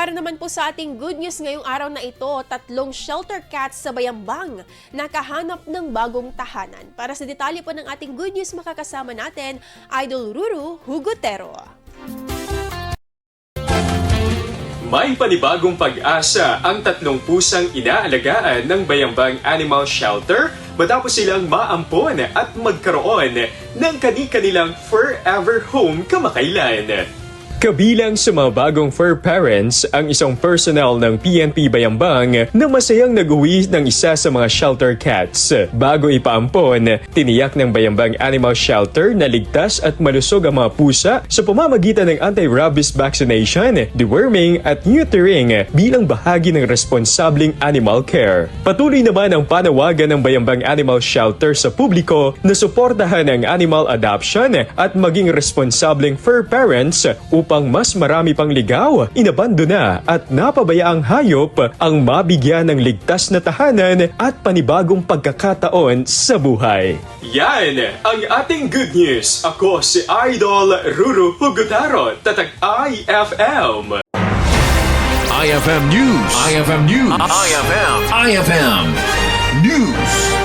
para naman po sa ating good news ngayong araw na ito, 3 shelter cats sa Bayambang nakahanap ng bagong tahanan. Para sa detalye po ng ating good news, makakasama natin Idol Ruru Hugotero. May panibagong pag-asa ang 3 pusang inaalagaan ng Bayambang Animal Shelter matapos silang maampon at magkaroon ng kani-kanilang forever home kamakailan. Kabilang sa mga bagong fur parents ang isang personnel ng PNP Bayambang na masayang nag-uwi ng isa sa mga shelter cats. Bago ipaampon, tiniyak ng Bayambang Animal Shelter na ligtas at malusog ang mga pusa sa pamamagitan ng anti-rabies vaccination, deworming at neutering bilang bahagi ng responsableng animal care. Patuloy naman ang panawagan ng Bayambang Animal Shelter sa publiko na suportahan ang animal adoption at maging responsableng fur parents upang mas marami pang ligaw, inabandona at napabayaang hayop ang mabigyan ng ligtas na tahanan at panibagong pagkakataon sa buhay. Yan ang ating good news. Ako si Idol Ruru Hugotero, Tatak IFM. IFM News. IFM News. IFM News.